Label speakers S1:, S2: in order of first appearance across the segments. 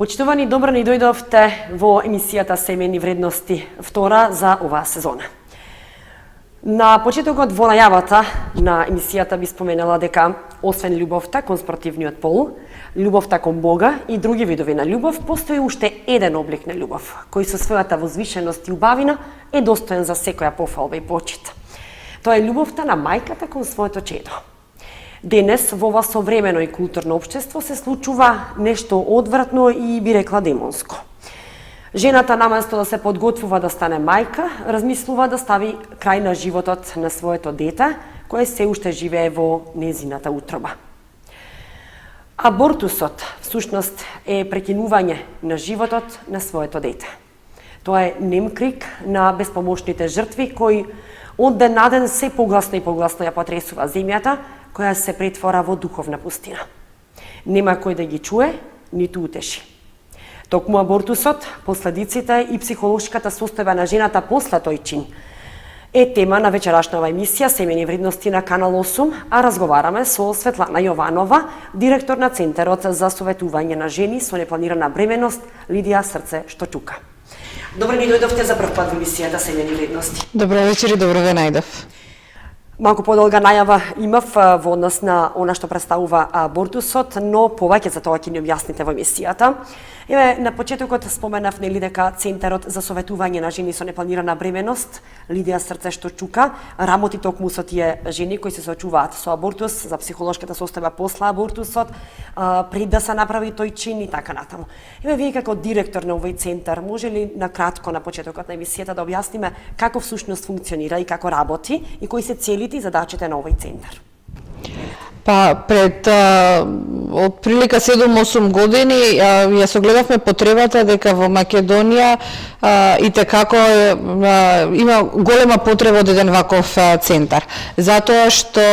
S1: Почитувани, добро ни дојдовте во емисијата Семејни вредности, втора за оваа сезона. На почетокот во најавата на емисијата би споменала дека освен љубовта кон спротивниот пол, љубовта кон Бога и други видови на љубов, постои уште еден облик на љубов, кој со својата возвишеност и убавина е достоен за секоја пофалба и почит. Тоа е љубовта на мајката кон своето чедо. Денес во ова современо и културно општество се случува нешто одвратно и би рекла демонско. Жената наместо да се подготвува да стане мајка, размислува да стави крај на животот на своето дете, кое се уште живее во незината утроба. Абортусот, всушност, е прекинување на животот на своето дете. Тоа е нем крик на безпомошните жртви кои од ден на ден се погласно и погласно ја потресува земјата, која се претвора во духовна пустина. Нема кој да ги чуе, ниту утеши. Токму абортусот, последиците и психолошката состојба на жената после тој чин е тема на вечерашнава емисија Семејни вредности на Канал 8, а разговараме со Светлана Јованова, директор на Центарот за советување на жени со непланирана бременост Лидија Срце што чука. Добро ни дојдовте за прв пат во емисијата Семејни вредности.
S2: Добро вечер и добро ве најдов.
S1: Малку подолга најава имав во однос на она што представува абортусот, но повеќе за тоа ќе ни објасните во емисијата. Еве, на почетокот споменав нели дека Центарот за советување на жени со непланирана бременост, Лидија Срце што чука, работи токму со тие жени кои се соочуваат со абортус, за психолошката состојба после абортусот, пред да се направи тој чин и така натаму. Еве, вие како директор на овој центар, може ли на кратко на почетокот на емисијата да објасниме како всушност функционира и како работи и кои се целите и задачите на овој центар?
S2: Па пред од прилика 7-8 години ја согледавме потребата дека во Македонија и како има голема потреба од еден ваков центар. Затоа што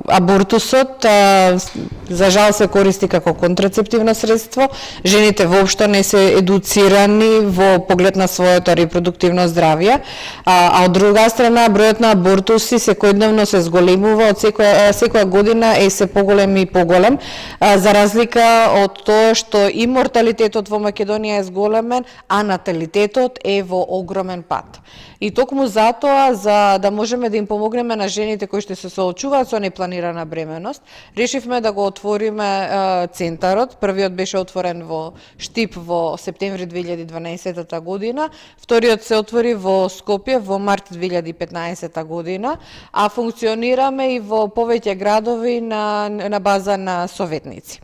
S2: абортусот за жал се користи како контрацептивно средство, жените воопшто не се едуцирани во поглед на своето репродуктивно здравје, а од друга страна бројот на абортуси секојдневно се зголемува, од секоја година е се поголем и поголем, за разлика од тоа што и морталитетот во Македонија е зголемен, а наталитетот е во огромен пат. И токму затоа, за да можеме да им помогнеме на жените кои што се соочуваат со непланирана бременост, решивме да го отвориме центарот. Првиот беше отворен во Штип во септември 2012 година, вториот се отвори во Скопје во март 2015 година, а функционираме и во повеќе градови на база на советници.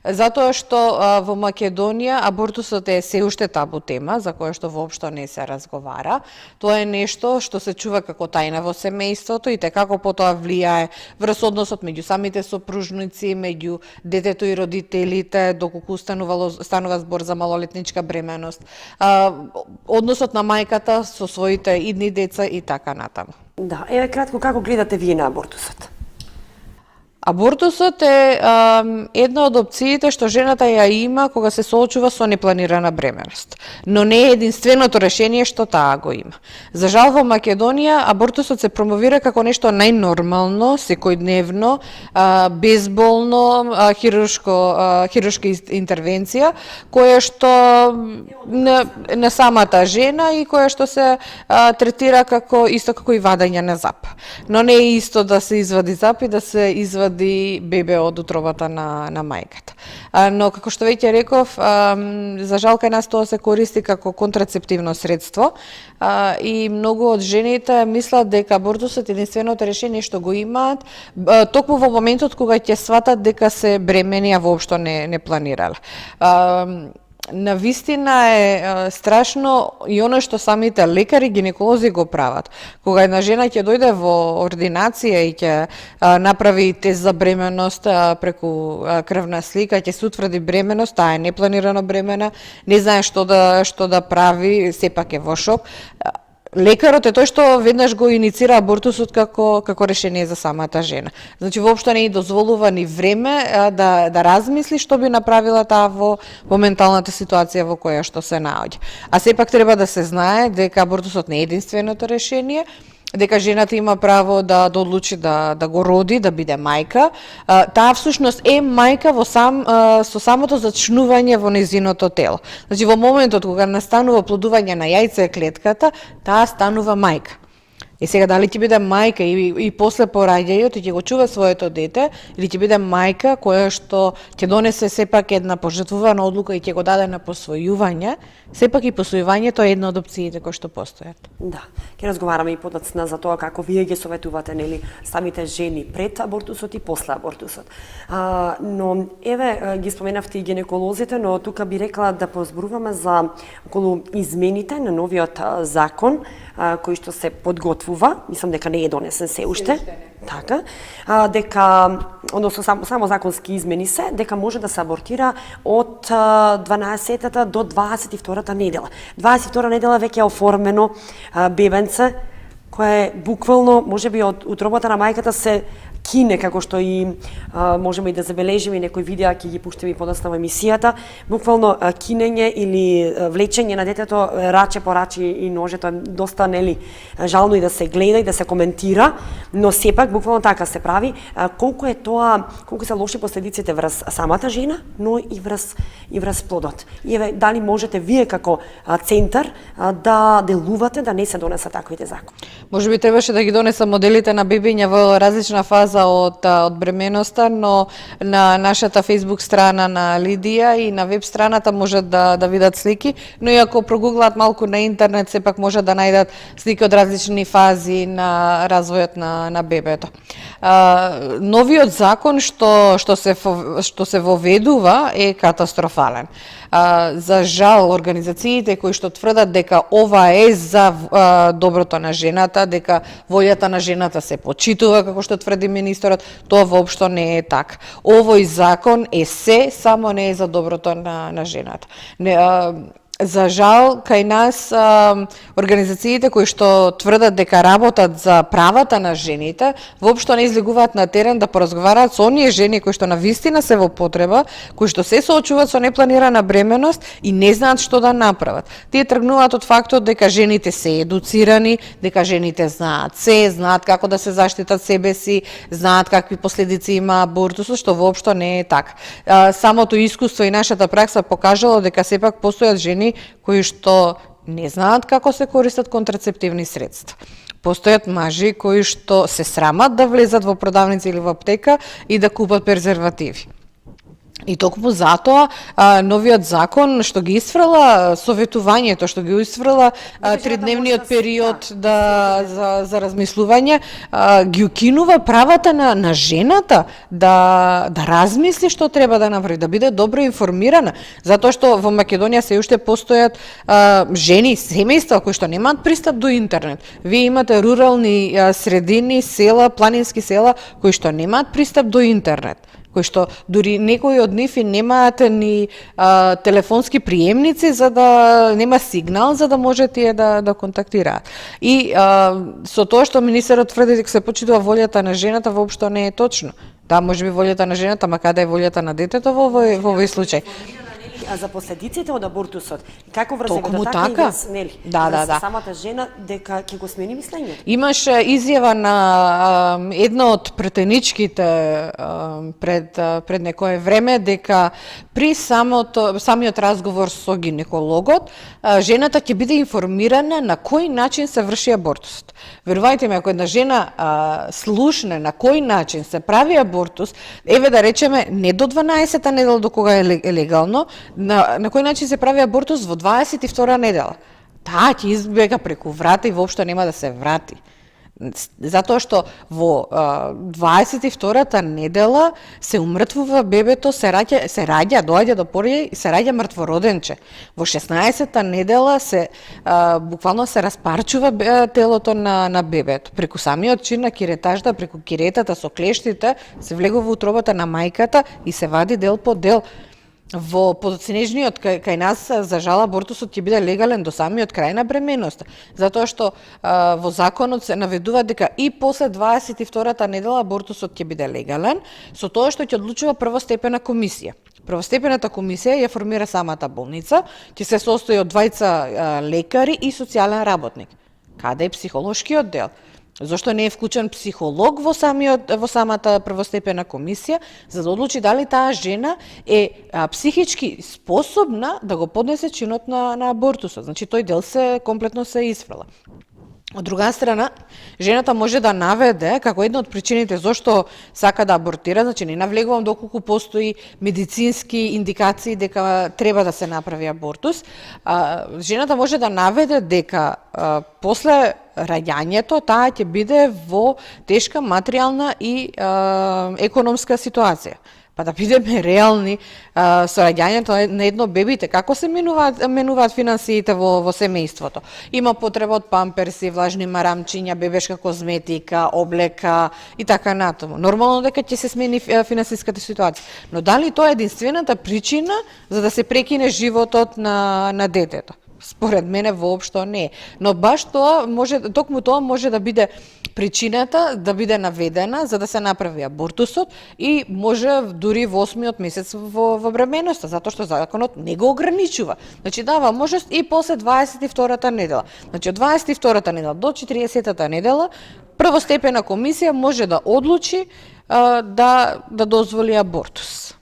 S2: Затоа што во Македонија абортусот е се уште табу тема, за која што воопшто не се разговара. Тоа е нешто што се чува како тајна во семејството и како потоа влијае врз односот меѓу самите сопружници, меѓу детето и родителите, доколку станува збор за малолетничка бременост, односот на мајката со своите идни деца и така натаму.
S1: Да, еве кратко како гледате вие на абортусот?
S2: Абортусот е една од опциите што жената ја има кога се соочува со непланирана бременост, но не е единственото решение што таа го има. За жал во Македонија абортусот се промовира како нешто најнормално, секојдневно, безболно, хируршка интервенција, која што на самата жена и која што се третира исто како и вадење на зап. Но не е исто да се извади зап и да се извади бебе од утробата на мајката. Но како што веќе реков, за жал кај нас тоа се користи како контрацептивно средство и многу од жените мислат дека абортусот е единственото решение што го имаат токму во моментот кога ќе сватат дека се бремени, а воопшто не планирале. На вистина е страшно и оно што самите лекари гинеколози го прават. Кога една жена ќе дојде во ординација и ќе направи тест за бременост преку крвна слика, ќе се утврди бременост, таа е непланирано бремена, не знае што да прави, сепак е во шок. Лекарот е тој што веднаш го иницира абортусот како решение за самата жена. Значи, воопшто не е дозволува ни време да размисли што би направила таа во моменталната ситуација во која што се наоѓа. А сепак треба да се знае дека абортусот не е единственото решение дека жената има право да одлучи да го роди, да биде мајка. Таа всушност е мајка со самото зачнување во незиното тело. Значи во моментот кога настанува плодување на јајце клетката, таа станува мајка. И сега дали ќе биде мајка и после пораѓајот и ќе го чува своето дете, или ќе биде мајка која што ќе донесе сепак една пожртвувана одлука и ќе го даде на посвојување, сепак и посвојувањето е една од опциите кои што постојат.
S1: Да, ќе разговараме и подоцна за тоа како вие ги советувате, нели, самите жени пред абортусот и после абортусот. Но еве ги споменавте и гинеколозите, но тука би рекла да позборуваме за околу измените на новиот закон кој што се подготвува, мислам дека не е донесен се уште. Така, дека, односно само законски измени се, дека може да се абортира од 12-та до 22-та недела. 22-та недела веќе е оформено бебенце, кое буквално, можеби од утробата на мајката се кине, како што и можеме и да забележиме, некои видеа ќе ги пуштиме и подоцна во емисијата, буквално кинење или влечење на детето раче по раче и ножето е доста, нели, жално и да се гледа и да се коментира, но сепак буквално така се прави. Колку се лоши последиците врз самата жена, но и врз плодот. И еве, дали можете вие како центар да делувате да не се донесат таквите закони?
S2: Можеби требаше да ги донеса моделите на бебиња во различна фаза од бременоста, но на нашата Facebook страна на Лидија и на веб страната можат да видат слики, но и ако прогуглаат малку на интернет, сепак можат да најдат слики од различни фази на развојот на бебето. Новиот закон што се воведува е катастрофален. За жал, организациите кои што тврдат дека ова е за доброто на жената, дека волјата на жената се почитува, како што тврди министерот, тоа воопшто не е така. Овој закон е се, само не е за доброто на жената. За жал, кај нас организациите кои што тврдат дека работат за правата на жените, воопшто не излегуваат на терен да поразговараат со оние жени кои што навистина се во потреба, кои што се соочуваат со непланирана бременост и не знаат што да направат. Тие тргнуваат од фактот дека жените се едуцирани, дека жените знаат како да се заштитат себе си, знаат какви последици има абортусот, што воопшто не е така. Самото искуство и нашата пракса покажало дека сепак постојат жени кои што не знаат како се користат контрацептивни средства. Постојат мажи кои што се срамат да влезат во продавница или во аптека и да купат презервативи. И токму затоа новиот закон што ги исфрла советувањето, што ги исфрла тридневниот период за размислување, ги укинува правата на жената да размисли што треба да направи, да биде добро информирана, затоа што во Македонија се уште постојат жени, семејства кои што немаат пристап до интернет. Вие имате рурални средини, села, планински села кои што немаат пристап до интернет, кои што дури некои од нив и немаат ни телефонски приемници, за да нема сигнал за да може тие да контактираат. И со тоа што министерот тврди дека се почитува волјата на жената, воопшто не е точно. Да, можеби волјата на жената, ама каде е волјата на детето во овој случај?
S1: За последиците од абортусот, како врз
S2: Токму
S1: така
S2: така.
S1: и врз, нели, врз самата жена, дека ќе го смени мислењето?
S2: Имаше изјава на една од претеничките пред некое време дека при самиот разговор со гинекологот, жената ќе биде информирана на кој начин се врши абортусот. Верувајте ме, ако една жена слушне на кој начин се прави абортус, еве да речеме не до 12-та недела до кога е легално, на кој начин се прави абортус во 22-та недела. Таа ќе избега преку врата и воопшто нема да се врати. Затоа што во 22-та недела се умртвува бебето, се раѓа, доаѓа до пороѓај и се раѓа мртвороденче. Во 16-та недела буквално се распарчува телото на бебето. Преку самиот чин на киретажда, преку киретата со клештите, се влегува во утробата на мајката и се вади дел по дел. Во подоцнежниот кај нас, за жал, абортусот ќе биде легален до самиот крај на бременоста, затоа што во законот се наведува дека и после 22-та недела абортусот ќе биде легален, со тоа што ќе одлучува првостепена комисија. Првостепената комисија ја формира самата болница, ќе се состои од двајца лекари и социјален работник. Каде е психолошкиот дел? Зошто не е вклучен психолог во самата првостепена комисија за да одлучи дали таа жена е психички способна да го поднесе чинот на абортусот. Значи тој дел комплетно се исфрла. Од друга страна, жената може да наведе како една од причините зошто сака да абортира, значи не навлегувам доколку постои медицински индикации дека треба да се направи абортус, жената може да наведе дека после раѓањето таа ќе биде во тешка материјална и економска ситуација. Па да бидеме реални, со раѓањето на едно бебите, како се менуваат финансиите во семејството? Има потреба од памперси, влажни марамчиња, бебешка козметика, облека и така натаму. Нормално дека ќе се смени финансиската ситуација. Но дали тоа е единствената причина за да се прекине животот на детето? Според мене воопшто не е. Но баш токму тоа може да биде причината да биде наведена за да се направи абортусот и може дури во 8-миот месец во бременоста, затоа што законот не го ограничува. Значи дава можност и после 22-та недела. Значи од 22-та недела до 40-та недела првостепена комисија може да одлучи да дозволи абортус.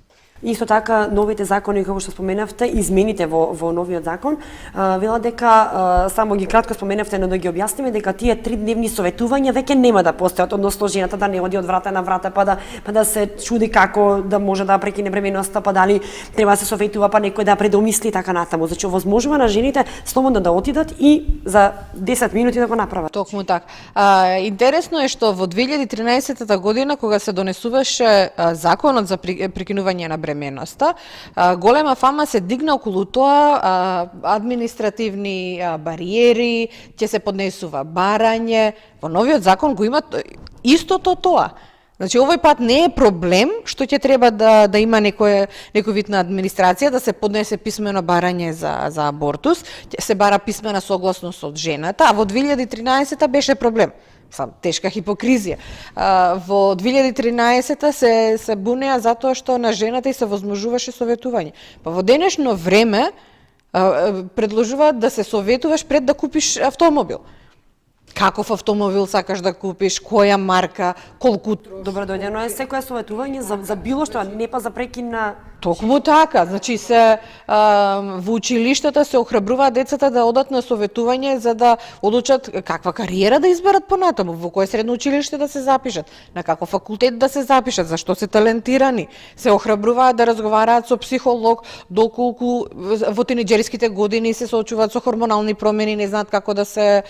S1: Исто така, новите закони, како што споменавте, измените во новиот закон, вела дека, само ги кратко споменавте, но да ги објасниме, дека тие 3-дневни советувања веќе нема да постојат, односно жената да не оди од врата на врата, па да се чуди како да може да прекине бременоста, па дали треба да се советува, па некој да предомисли така натаму. Значи, овозможува на жените слободно да отидат и за 10 минути да го направат.
S2: Токму така. Интересно е што во 2013 година, кога се донесуваше законот за прекинување на бременоста, голема фама се дигна околу тоа, административни бариери, ќе се поднесува барање. Во новиот закон го има истото тоа. Значи, овој пат не е проблем што ќе треба да има некој вид на администрација, да се поднесе писмено барање за абортус, ќе се бара писмена согласност од жената, а во 2013 беше проблем. Тешка хипокризија. Во 2013 се бунеа затоа што на жената и се возможуваше советување. Па во денешно време предложуваат да се советуваш пред да купиш автомобил. Каков автомобил сакаш да купиш, која марка, колку...
S1: Добро дојдено е секоја советување за било што, не па за прекин на...
S2: Токму така, значи во училиштата се охрабруваат децата да одат на советување за да одлучат каква кариера да изберат понатаму, во кое средно училиште да се запишат, на каков факултет да се запишат, зашто се талентирани. Се охрабруваат да разговараат со психолог доколку во тинеџерските години се соочуваат со хормонални промени, не знаат како да се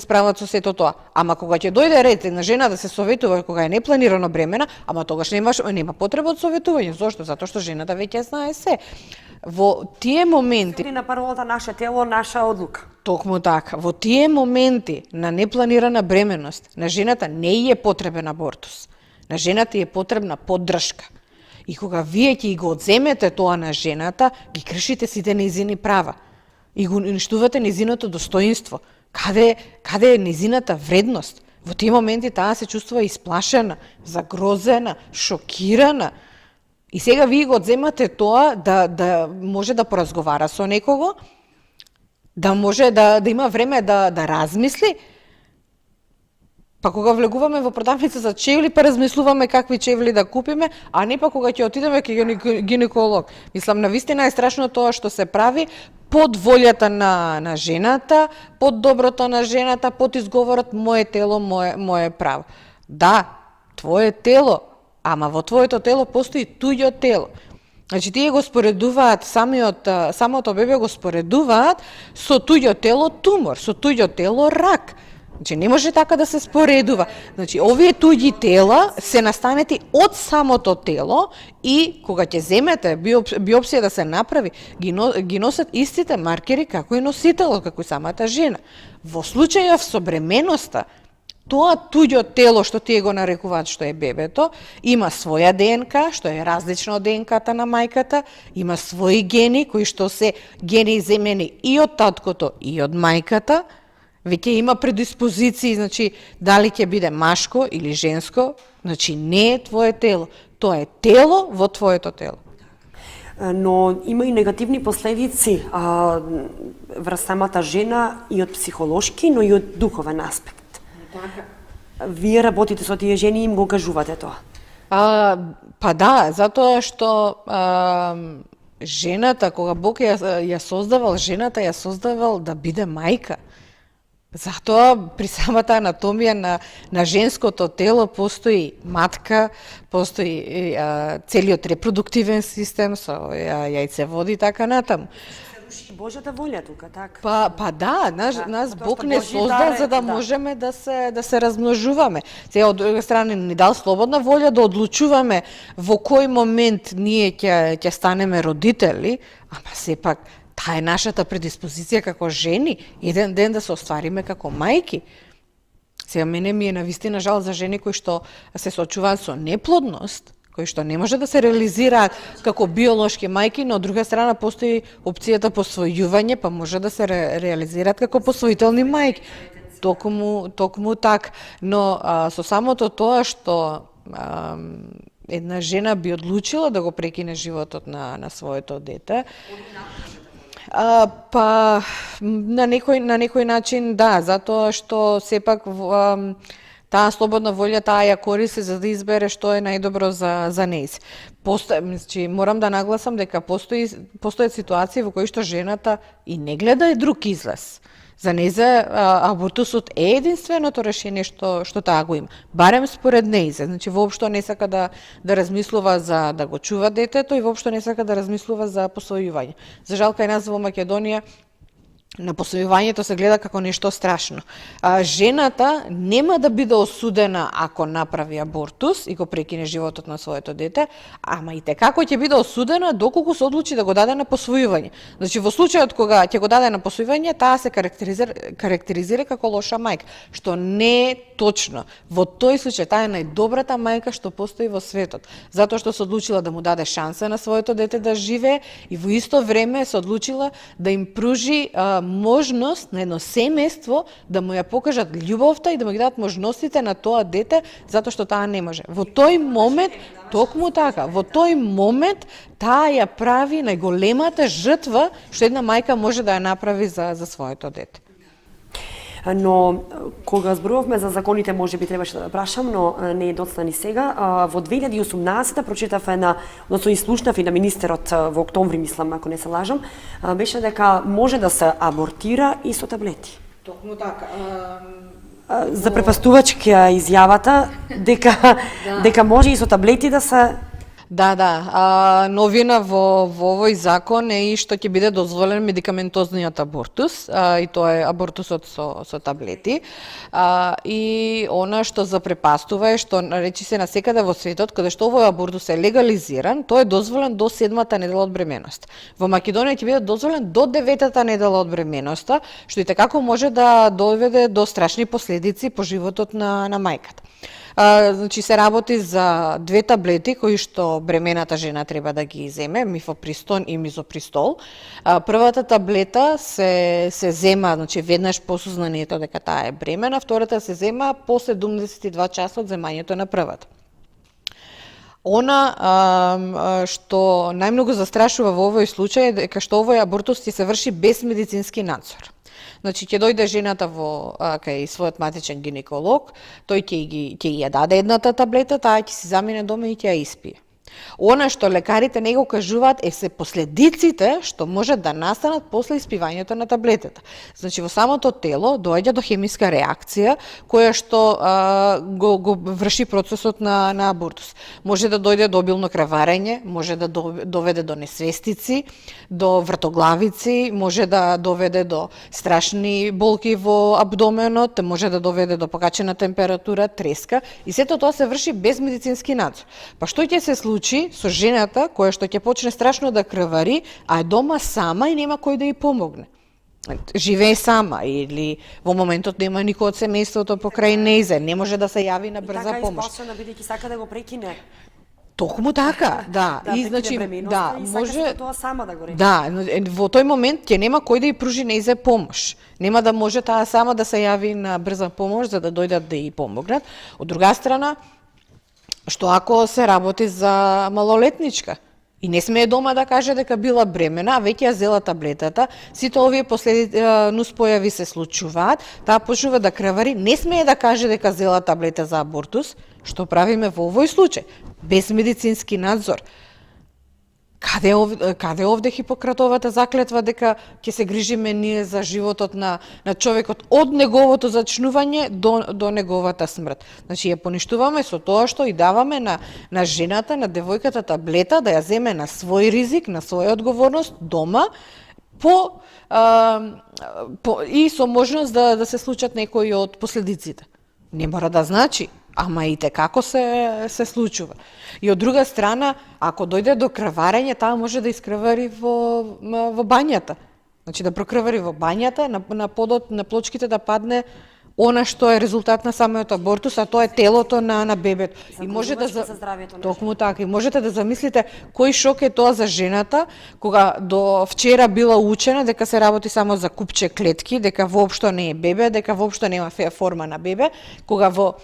S2: справат со сето тоа. Ама кога ќе дојде ред на жена да се советува кога е непланирано бремена, ама тогаш нема потреба од советување. Зошто? Затоа што жената веќе знае се. Во тие моменти...
S1: На паролата наше тело, наша одлука.
S2: Токму така. Во тие моменти на непланирана бременност, на жената не е потребен абортус. На жената е потребна поддршка. И кога вие ќе го одземете тоа на жената, ги кршите сите нејзини права. И го уништувате нејзиното достоинство. Каде е нејзината вредност? Во тие моменти таа се чувствува исплашена, загрозена, шокирана. И сега вие го одземате тоа да може да поразговара со некого, да може да има време да размисли. Па кога влегуваме во продавница за чевли, па размислуваме какви чевли да купиме, а не па кога ќе отидеме кај гинеколог. Мислам, навистина е страшно тоа што се прави под волјата на жената, под доброто на жената, под изговорот моје тело, моје право. Да, твое тело, ама во твоето тело постои туѓо тело. Значи, тие го споредуваат, самото бебе го споредуваат со туѓо тело тумор, со туѓо тело рак. Значи, не може така да се споредува. Значи, овие туѓи тела се настанети од самото тело и кога ќе земете биопсија да се направи, ги носат истите маркери како и носителот, како и самата жена. Во случајов со бременоста, тоа туѓо тело што тие го нарекуваат што е бебето, има своја ДНК, што е различна од ДНК-та на мајката, има своји гени, кои што се гени земени и од таткото и од мајката, веќе има предиспозиции, значи, дали ќе биде машко или женско, значи, не е твое тело. Тоа е тело во твоето тело.
S1: Но има и негативни последици врз самата жена и од психолошки, но и од духовен аспект. Вие работите со тие жени и им го кажувате тоа?
S2: Па да, затоа што жената, кога Бог ја создавал, жената ја создавал да биде мајка. Затоа при самата анатомија на женското тело постои матка, постои целиот репродуктивен систем со јајцеводи и така натаму.
S1: Божјата волја тука, така?
S2: Па да, нас
S1: Тоа
S2: Бог
S1: што
S2: не
S1: Божји
S2: создал
S1: дар е,
S2: за да можеме да се размножуваме. Сега од друга страна ни дал слободна волја да одлучуваме во кој момент ние ќе станеме родители, ама сепак таа е нашата предиспозиција како жени, еден ден да се оствариме како мајки. Сега мене ми е навистина жал за жени кои што се соочуваат со неплодност, кои што не може да се реализираат како биолошки мајки, но од друга страна постои опцијата посвојување, па може да се реализираат како посвоителни мајки. Токму так, но со самото тоа што една жена би одлучила да го прекине животот на своето дете, па на некој начин да, затоа што сепак таа слободна волја таа ја користи за да избере што е најдобро за нејз. Морам да нагласам дека постојат ситуации во кои што жената и не гледа друг излез. За нејзе абортусот е единственото решение што таа го има. Барем според нејзе. Значи воопшто не сака да размислува за да го чува детето и воопшто не сака да размислува за посвојување. За жал кај нас во Македонија на посвојувањето се гледа како нешто страшно. Жената нема да биде осудена ако направи абортус и го прекине животот на своето дете, ама и како ќе биде осудена доколку се одлучи да го даде на посвојување. Значи во случајот кога ќе го даде на посвојување, таа се карактеризира како лоша мајка, што не е точно. Во тој случај таа е најдобрата мајка што постои во светот, затоа што се одлучила да му даде шанса на своето дете да живее и во исто време се одлучила да им пружи можност на едно семејство да му ја покажат љубовта и да му ги дадат можностите на тоа дете, затоа што таа не може. Во тој момент, токму така, во тој момент таа ја прави најголемата жртва што една мајка може да ја направи за своето дете.
S1: Но кога зборувавме за законите, може би требаше да прашам, но не е доцна ни сега. Во 2018 прочитав односно слушнав и на министерот во октомври, мислам, ако не се лажам, беше дека може да се абортира и со таблети.
S2: Токму така.
S1: Запрепастувачка изјавата дека може и со таблети да се.
S2: Да. Новина во овој закон е и што ќе биде дозволен медикаментозниот абортус, и тоа е абортусот со таблети. И она што запрепастува е што речи се насекаде во светот, каде што овој абортус е легализиран, тој е дозволен до 7-та недела од бременост. Во Македонија ќе биде дозволен до 9-та недела од бременоста, што и tekako може да доведе до страшни последици по животот на мајката. Значи се работи за две таблети кои што бремената жена треба да ги земе, мифопристон и мизопристол. Првата таблета се зема, значи веднаш по сознанието дека таа е бремена, втората се зема по 72 часа од земањето на првата. Она што најмногу застрашува во овој случај е дека што овој абортус ќе се врши без медицински надзор. Значи ќе дојде жената кај својот матичен гинеколог, тој ќе ја даде едната таблета, таа ќе си замине дома и ќе ја испие. Она што лекарите не го кажуваат е се последиците што може да настанат после испивањето на таблетата. Значи во самото тело доаѓа до хемиска реакција која што го врши процесот на абортус. Може да дојде до обилно крварење, може да доведе до несвестици, до вртоглавици, може да доведе до страшни болки во абдоменот, може да доведе до покачена температура, треска и сето тоа се врши без медицински надзор. Па што ќе се случи со жената која што ќе почне страшно да крвари, а е дома сама и нема кој да ја помогне? Живее сама или во моментот нема никој од семејството покрај нејзе, не може да се јави на брза помош.
S1: И така испасена бидејќи сака да го прекине.
S2: Токму така, да.
S1: И значи може тоа сама да го реши.
S2: Да, во тој момент ќе нема кој да ја пружи нејзе помош. Нема да може таа сама да се јави на брза помош за да дојдат да ја помогнат. Од друга страна, што ако се работи за малолетничка? И не смее дома да каже дека била бремена, а веќе ја зела таблетата, сите овие нуспојави се случуваат, таа почнува да кревари, не смее да каже дека зела таблета за абортус, што правиме во овој случај, без медицински надзор. Каде овде Хипократовата заклетва дека ќе се грижиме ние за животот на човекот од неговото зачнување до неговата смрт. Значи ја поништуваме со тоа што и даваме на жената, на девојката таблета да ја земе на свој ризик, на своја одговорност дома и со можност да се случат некои од последиците. Не мора да значи, ама и како се случува. И од друга страна, ако дојде до крварење, таа може да искрвари во бањата. Значи да прокрвари во бањата, на подот, на плочките да падне она што е резултат на самиот абортус, а тоа е телото на бебето.
S1: И може за здравието на
S2: токму така. И можете да замислите кој шок е тоа за жената, кога до вчера била учена дека се работи само за купче клетки, дека воопшто не е бебе, дека воопшто нема форма на бебе, кога во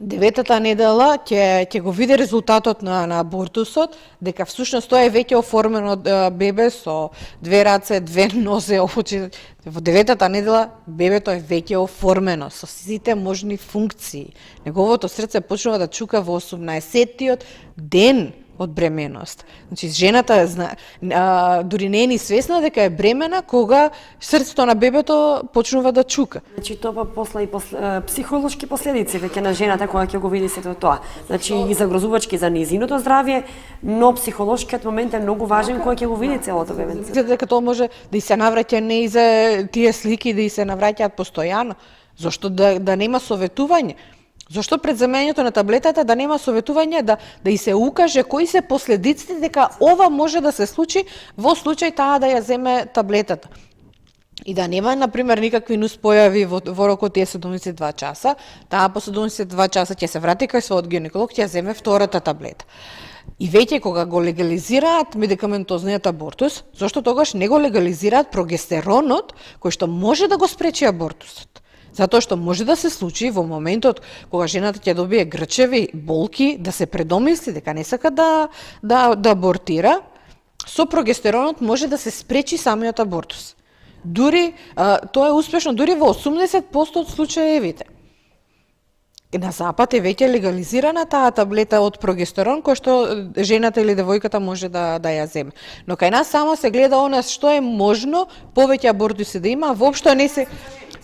S2: деветата недела ќе го види резултатот на абортусот, дека всушност тоа е веќе оформено бебе со две раце, две нозе, очи. Во деветата недела бебето е веќе оформено со сите можни функции. Неговото срце почнува да чука во 18-тиот ден од бременост. Значи, жената дури не е ни свесна дека е бремена кога срцето на бебето почнува да чука.
S1: Значи, тоа после и психолошки последици веќе на жената кога ќе го види сето тоа. Значи, и загрозувачки за незиното здравје, но психолошкиот момент е многу важен кога ќе го види целото бебенце.
S2: Дека тоа може да и се навраќа не и за тие слики, да и се навраќаат постојано. Зошто да нема советување? Зошто пред земењето на таблетата да нема советување, да и се укаже кои се последиците дека ова може да се случи во случај таа да ја земе таблетата. И да нема, например, никакви нуспојави во рокот тие 72 часа, таа по 72 часа ќе се врати кај својот гинеколог, ќе ја земе втората таблета. И веќе кога го легализираат медикаментозниот абортус, зошто тогаш не го легализираат прогестеронот, кој што може да го спречи абортусот? Затоа што може да се случи во моментот кога жената ќе добие грчеви, болки, да се предомисли дека не сака да абортира, со прогестеронот може да се спречи самиот абортус. Дури, тоа е успешно дури во 80% од случаевите. На Запад е веќе легализирана таа таблета од прогестерон, кој што жената или девојката може да ја земе. Но кај нас само се гледа она што е можно, повеќе абортуси да има, воопшто не се...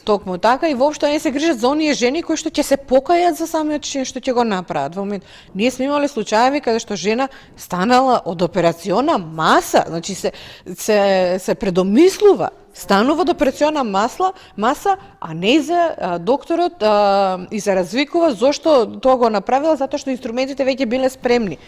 S2: Токму така, и воопшто не се грижат за оние жени кои што ќе се покајат за самиот чин што ќе го направат. Во момент ние сме имале случаеви каде што жена станала од операциона маса, значи се предомислува, станува од операциона маса, а не за докторот и се развикува зошто тоа го направила, затоа што инструментите веќе биле спремни.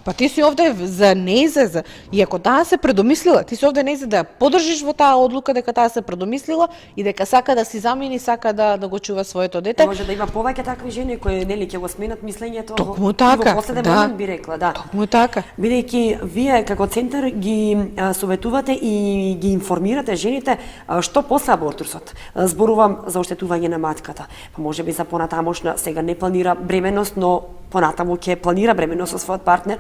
S2: Па ти си овде за нејзе, и ако таа се предомислила, ти си овде нејзе да ја подржиш во таа одлука дека таа се предомислила и дека сака да си замени, сака да го чува своето дете.
S1: Може да има повеќе такви жени кои нели ќе го сменат мислењето
S2: во
S1: последен момент, би рекла, да.
S2: Токму така.
S1: Бидејќи вие како центар ги советувате и ги информирате жените што после абортусот. Зборувам за оштетување на матката. Па можеби за понатамошна сега не планира бременност, но понатаму ќе планира бременност со својот партнер,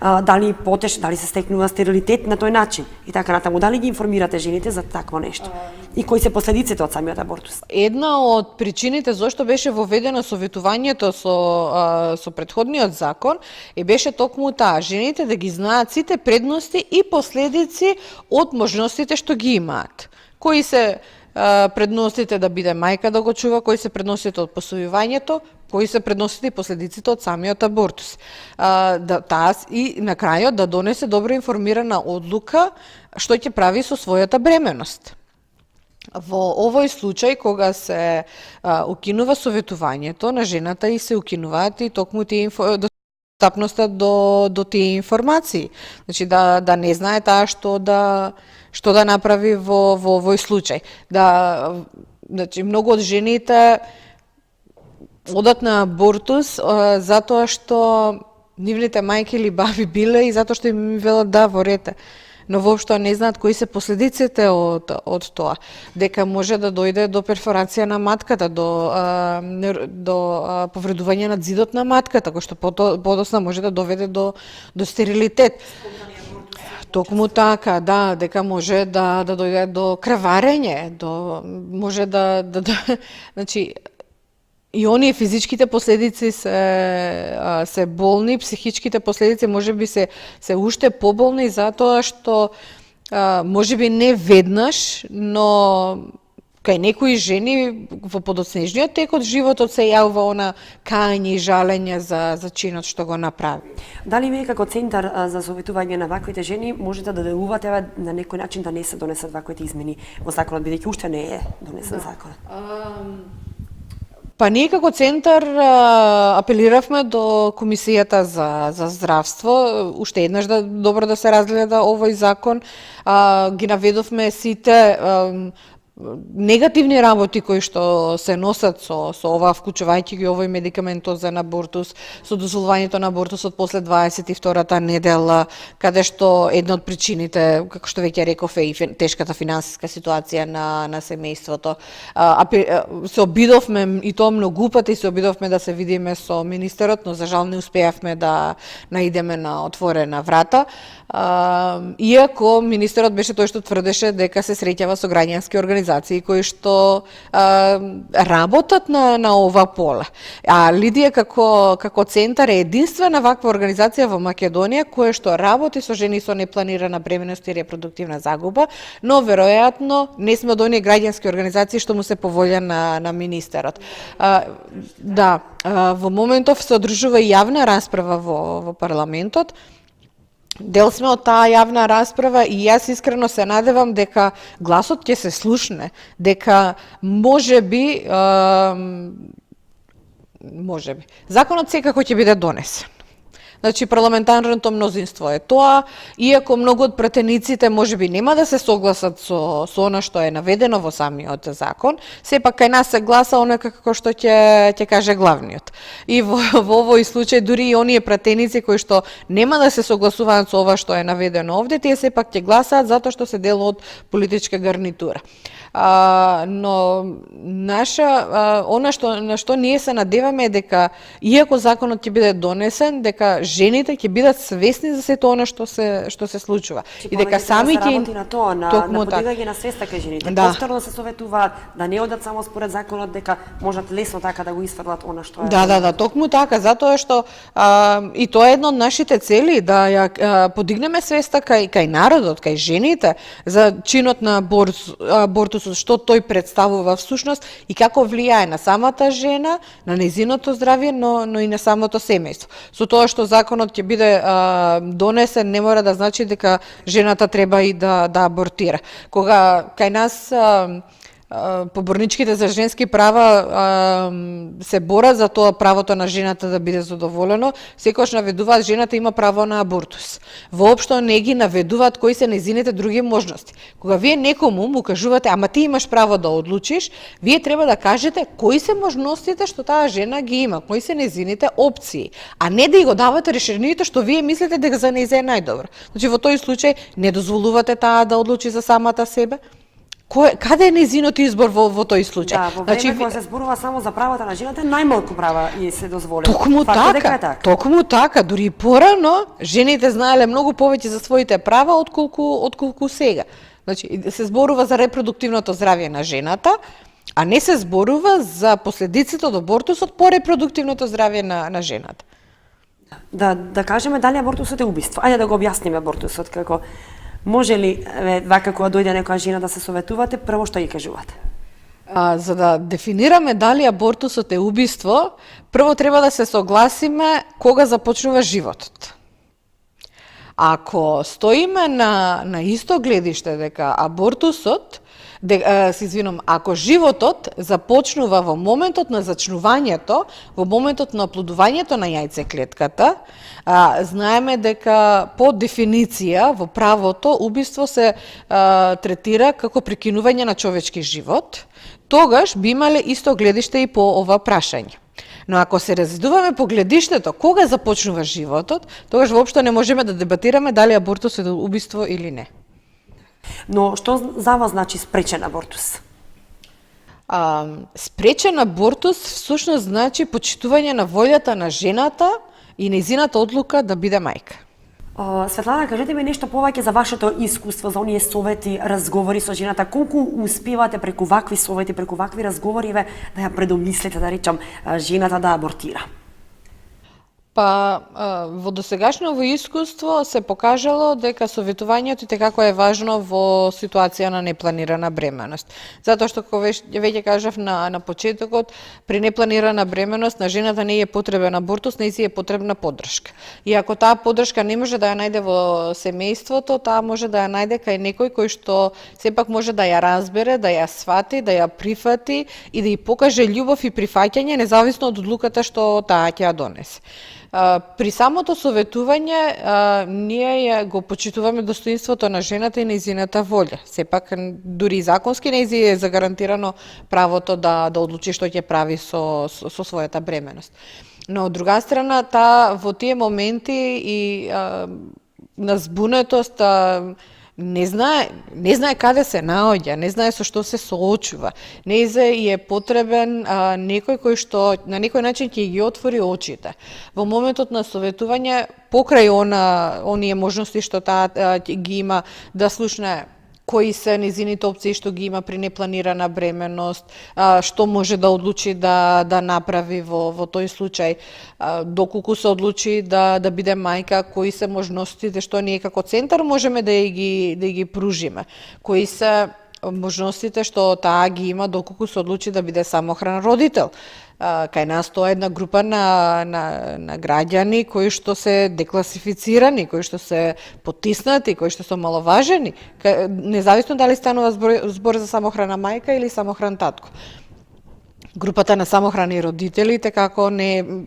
S1: дали дали се стекнува стерилитет на тој начин и така натаму. Дали ги информирате жените за такво нешто? И кои се последиците од самиот абортус?
S2: Една од причините зашто беше воведено советувањето со претходниот закон беше токму таа, жените да ги знаат сите предности и последици од можностите што ги имаат. Кои се предностите да биде мајка да го чува, кои се предностите од посвојувањето, кои се предностите и последиците од самиот абортус. И на крајот да донесе добро информирана одлука што ќе прави со својата бременост. Во овој случај, кога се укинува советувањето на жената и се укинуваат и токму тие достапноста до тие информации. Значи да не знае таа што да направи во овој случај. Значи многу од жените одат на абортус затоа што нивните мајки или баби биле и затоа што им велат да во рете. Но воопшто не знаат кои се последиците од тоа. Дека може да дојде до перфорација на матката, до повредување на зидот на матката, кој што подосна може да доведе до стерилитет. Токму така, да, дека може да дојде до крварење, може значи, и оние физичките последици се болни, психичките последици можеби се уште поболни затоа што можеби не веднаш, но кај некои жени во подоцнежниот тек од животот се јавува она кање и жалење за чинот што го направи.
S1: Дали вие како центар за советување на ваквите жени можете да делувате на некој начин да не се донесат ваквите измени во законот, бидејќи уште не е донесен законот?
S2: Па ние како центар апелиравме до Комисијата за здравство, уште еднаш добро да се разгледа овој закон, ги наведовме сите негативни работи кои што се носат со ова, вклучувајќи ги овој медикаментозен абортус, со дозволувањето на абортусот после 22-та недела, каде што една од причините, како што веќе реков, е и тешката финансиска ситуација на семејството. Се обидовме, и тоа многу пати се обидовме да се видиме со министерот, но за жал не успеавме да наидеме на отворена врата. Иако министерот беше тој што тврдеше дека се среќава со граѓански организации кои што работат на ова поле. А Лидија како центар е единствена ваква организација во Македонија која што работи со жени со непланирана бременност и репродуктивна загуба, но веројатно не сме од оние граѓански организации што му се по волја на министерот. Да, во моментов се одржува и јавна расправа во парламентот. Дел сме од таа јавна расправа и јас искрено се надевам дека гласот ќе се слушне, дека можеби законот секако ќе биде донесен. Значи, парламентарното мнозинство е тоа, иако многу од пратениците можеби нема да се согласат со она што е наведено во самиот закон, сепак кај нас се гласа онака како што ќе каже главниот. И во овој случај, дури и оние пратеници кои што нема да се согласуваат со ова што е наведено овде, тие сепак ќе гласаат затоа што се дел од политичка гарнитура. Но она на што ние се надеваме е дека, иако законот ќе биде донесен, дека жените ќе бидат свесни за сето она што се случува. И дека самите
S1: да се работи на тоа, на подигање на свеста кај жените.
S2: Да.
S1: Повторно да се советуваат, да не одат само според законот, дека можат лесно така да го исфрлат она што е.
S2: Да, токму така, затоа што и тоа е едно од нашите цели, да ја подигнеме свеста кај народот, кај жените за чинот на абортусот, што тој представува всушност и како влијае на самата жена, на нејзиното здравје, но и на самото семејство. Со тоа што законот ќе биде донесен, не мора да значи дека жената треба и да абортира. Кога кај нас поборничките за женски права се борат за тоа правото на жената да биде задоволено, секогаш наведуваат жената има право на абортус. Воопшто не ги наведуваат кои се нејзините други можности. Кога вие некому му кажувате, ама ти имаш право да одлучиш, вие треба да кажете кои се можностите што таа жена ги има, кои се нејзините опции, а не да го давате решението што вие мислите дека за нејзе е најдобро. Значи во тој случај не дозволувате таа да одлучи за самата себе. Каде е нејзиното избор во тој случај?
S1: Да, во време кога се зборува само за правата на жената, најмалку права и се дозволени.
S2: Токму така, дури порано жените знаеле многу повеќе за своите права отколку сега. Значи се зборува за репродуктивното здравје на жената, а не се зборува за последиците од абортусот по репродуктивното здравје на жената.
S1: Да кажеме дали абортусот е убиство. Ајде да го објасниме абортусот како може ли вака кога дојде некоја жена да се советувате, прво што ги кажувате?
S2: За да дефинираме дали абортусот е убиство, прво треба да се согласиме кога започнува животот. Ако стоиме на исто гледиште дека абортусот, ако животот започнува во моментот на зачнувањето, во моментот на оплодувањето на јајцеклетката, знаеме дека по дефиниција во правото убиство се третира како прекинување на човечки живот, тогаш би имале исто гледиште и по ова прашање. Но ако се разидуваме по гледиштето кога започнува животот, тогаш воопшто не можеме да дебатираме дали абортус е убиство или не.
S1: Но што за вас значи спречен абортус?
S2: Спречен абортус всушност значи почитување на волјата на жената и нејзината одлука да биде мајка.
S1: Светлана, кажете ми нешто повеќе за вашето искуство, за оние совети, разговори со жената. Колку успевате преку вакви совети, преку вакви разговори да ја предомислите, да речам, жената да абортира?
S2: Па, во досегашното искуство се покажало дека советувањето како е важно во ситуација на непланирана бременост. Затоа што, како веќе кажав на почетокот, при непланирана бременост на жената не е потребен абортус, не е потребна поддршка. И ако таа поддршка не може да ја најде во семејството, таа може да ја најде кај некој кој што сепак може да ја разбере, да ја свати, да ја прифати и да ја покаже љубов и прифаќање, независно од одлуката што таа ќе ја донесе. При самото советување, ние го почитуваме достоинството на жената и нејзината волја. Сепак, дури и законски нејзи е загарантирано правото да одлучи што ќе прави со својата бременост. Но од друга страна, таа во тие моменти и на збунетост, не знае каде се наоѓа, не знае со што се соочува. Нејзе е потребен некој кој што на некој начин ќе ги отвори очите. Во моментот на советување, покрај оние можности што таа ги има да слушне кои се незините опции што ги има при непланирана бременост, што може да одлучи да направи во тој случај, доколку се одлучи да биде мајка, кои се можностите што ние како центар можеме да ги пружиме, кои се можностите што таа ги има доколку се одлучи да биде самохран родител. Кај нас тоа е една група на граѓани кои што се декласифицирани, кои што се потиснати, кои што се маловажени, независно дали станува збор за самохрана мајка или самохран татко. Групата на самохрани родителите како не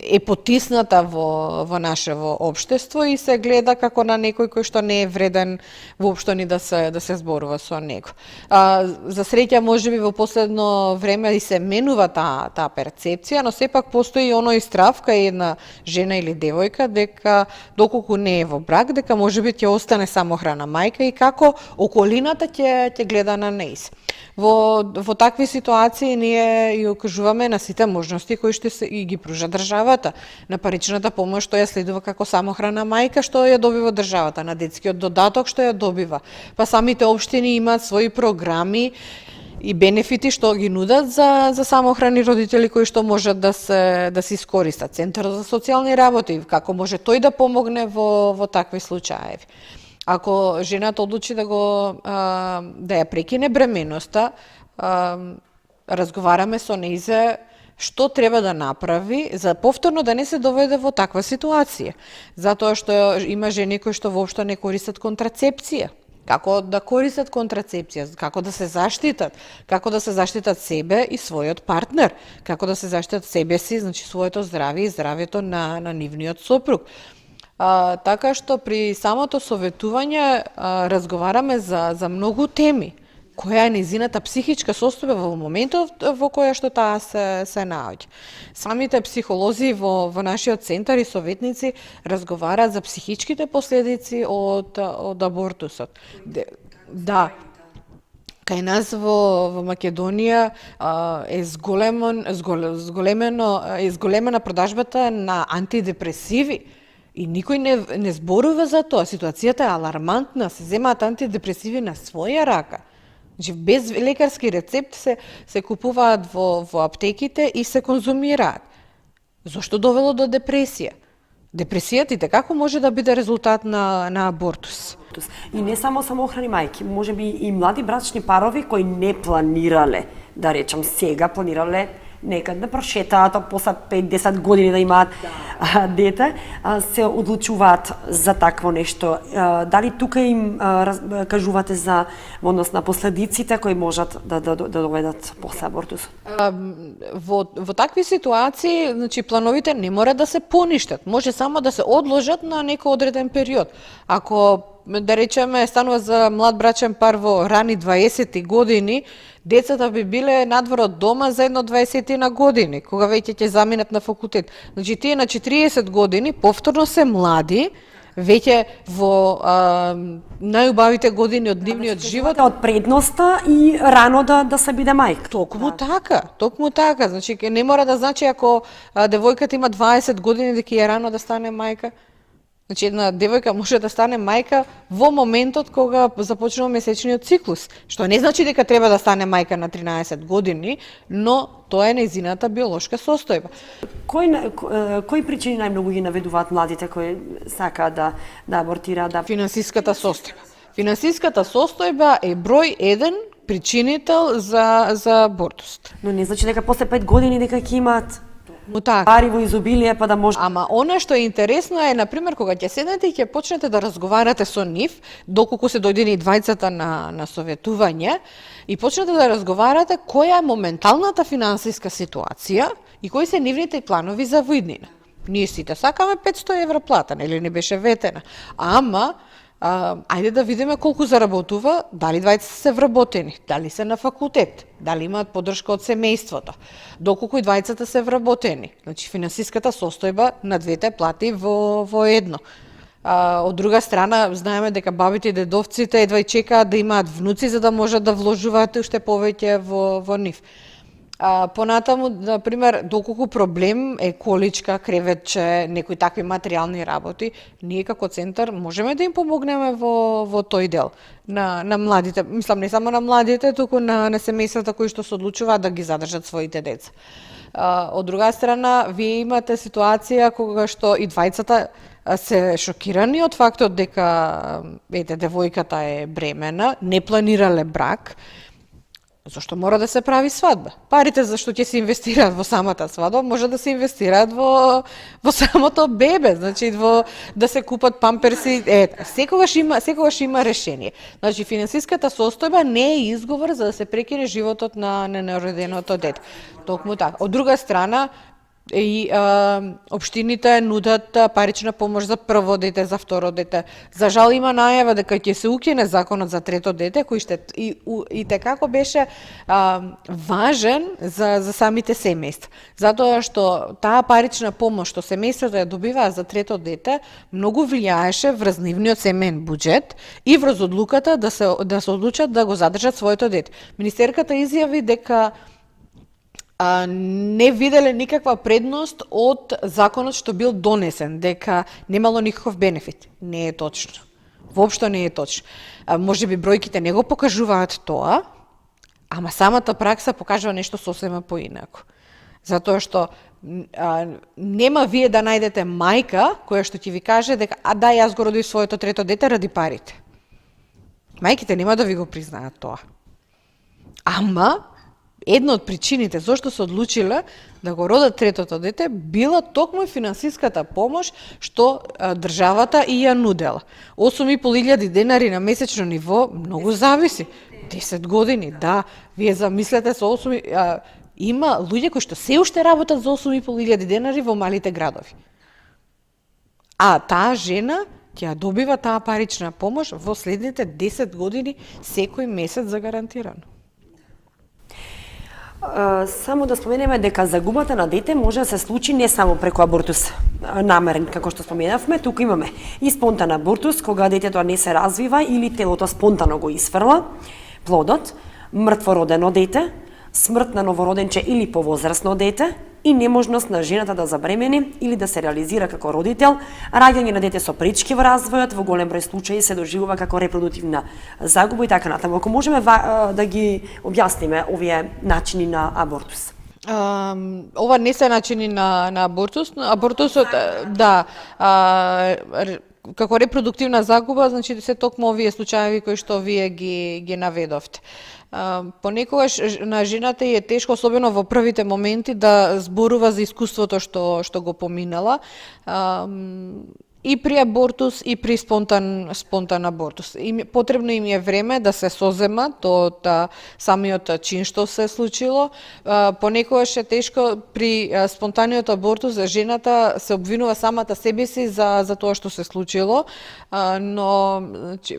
S2: е потисната во нашево општество и се гледа како на некој кој што не е вреден воопшто ни да се зборува со него. За среќа можеби во последно време и се менува таа перцепција, но сепак постои оној страв кај една жена или девојка дека доколку не е во брак, дека можеби ќе остане самохрана мајка и како околината ќе гледа на нејз. Во такви ситуации ние и окажуваме на сите можности кои што се и ги пружа државата, на паричната помош што ја следува како самохрана мајка што ја добива државата, на детскиот додаток што ја добива. Па самите општини имаат своји програми и бенефити што ги нудат за самохрани родители кои што можат да се искористат. Центарот за социјални работи, како може тој да помогне во такви случаеви. Ако жената одлучи да ја прекине бременоста, разговараме со нејзе што треба да направи за повторно да не се доведе во таква ситуација. Затоа што има жени кои што воопшто не користат контрацепција. Како да користат контрацепција, како да се заштитат себе и својот партнер, како да се заштитат себе си, значи своето здравје и здравјето на нивниот сопруг. Така што при самото советување разговараме за многу теми. Која е незината психичка состојба во моментот во која што таа се наоѓа. Самите психолози во нашиот центар и советници разговараат за психичките последици од абортусот. Да. Кај нас во Македонија е зголемена продажбата на антидепресиви. И никој не зборува за тоа. Ситуацијата е алармантна, се земаат антидепресиви на своја рака. Значи, без лекарски рецепт се купуваат во аптеките и се конзумираат. Зошто довело до депресија? Депресијата и како може да биде резултат на абортус.
S1: И не само самохрани мајки, можеби и млади брачни парови кои не планирале, да речам сега, планирале некад да прошетаат, после 5-10 години да имаат дете, се одлучуваат за такво нешто. Дали тука им кажувате за однос на последиците кои можат да доведат после абортус?
S2: Во такви ситуации, значи плановите не мора да се поништат, може само да се одложат на некој одреден период. Ако да речеме станува за млад брачен пар во рани 20-ти години, децата би биле надвор од дома за едно 20 на години, кога веќе ќе заминат на факултет. Значи тие на 40 години повторно се млади, веќе во најубавите години од нивниот живот.
S1: Од предноста и рано да се биде мајка.
S2: Токму така. Значи не мора да значи ако девојката има 20 години дека е рано да стане мајка. Значи една девојка може да стане мајка во моментот кога започнува месечниот циклус, што не значи дека треба да стане мајка на 13 години, но тоа е нејзината биолошка состојба.
S1: Кои причини најмногу ги наведуваат младите кои сакаат да абортираат?
S2: Финансиската состојба. Финансиската состојба е број 1 причинител за абортус.
S1: Но не значи дека после 5 години дека ќе имаат
S2: Така.
S1: пари во изобилие па да може.
S2: Ама она што е интересно е, например, кога ќе седнете и ќе почнете да разговарате со нив, доколку се дојдени двајцата на советување, и почнете да разговарате која е моменталната финансиска ситуација и кои се нивните планови за виднина. Ние сите сакаме 500 евра плата, нели не беше ветена. Ама ајде да видиме колку заработува, дали двајца се вработени, дали се на факултет, дали имаат поддршка од семејството, доколку и двајцата се вработени. Значи, финансиската состојба на двете плати во едно. Од друга страна, знаеме дека бабите и дедовците едва и чекаат да имаат внуци за да можат да вложуваат уште повеќе во нив. Понатаму, например, доколку проблем е количка, креветче, некои такви материјални работи, ние како центар можеме да им помогнеме во тој дел на младите, мислам не само на младите, туку на семејствата кои што се одлучуваат да ги задржат своите деца. Од друга страна, вие имате ситуација кога што и двајцата се шокирани од фактот дека девојката е бремена, не планирале брак. Зошто мора да се прави свадба? Парите за што ќе се инвестираат во самата свадба, може да се инвестираат во самото бебе, значи да се купат памперси, секогаш има решение. Значи финансиската состојба не е изговор за да се прекине животот на нероденото дете. Токму така. Од друга страна, и општините нудат парична помош за прво дете, за второ дете. За жал има најава дека ќе се укине законот за трето дете, кој ще и како беше важен за самите семејства. Затоа што таа парична помош што семејствата ја добиваа за трето дете многу влијаеше врз нивниот семеен буџет и врз одлуката да се одлучат да го задржат своето дете. Министерката изјави дека не виделе никаква предност од законот што бил донесен, дека немало никаков бенефит. Не е точно. Воопшто не е точно. Може би бројките не го покажуваат тоа, ама самата пракса покажува нешто сосема поинако. Затоа што нема вие да најдете мајка која што ќе ви каже дека да, јас го родив своето трето дете ради парите. Мајките нема да ви го признаат тоа. Ама една од причините зашто се одлучиле да го родат третото дете била токму финансиската помош што државата и ја нудела. 8.500 денари на месечно ниво многу зависи. 10 години, да. Вие замислете со 8 има луѓе кои што се уште работат за 8.500 денари во малите градови. А таа жена ќе добива таа парична помош во следните 10 години секој месец загарантирано.
S1: Само да споменеме дека загубата на дете може да се случи не само преку абортус намерен, како што споменавме, туку имаме и спонтан абортус, кога детето не се развива или телото спонтано го исфрла плодот, мртвородено дете, смрт на новороденче или повозрасно дете и неможност на жената да забремени или да се реализира како родител, раѓање на дете со пречки во развојот, во голем број случаи се доживува како репродуктивна загуба и така натаму. Ако можеме да ги објасниме овие начини на абортус.
S2: Ова не се начини на абортус. Абортусот, да, како репродуктивна загуба, значи се токму овие случаи кои што вие ги наведовте. Понекогаш на жената е тешко, особено во првите моменти, да зборува за искуството што го поминала. И при абортус и при спонтан абортус. Потребно им е време да се соземат од самиот чин што се случило. Понекогаш е тешко при спонтаниот абортус, жената се обвинува самата себе си за тоа што се случило, но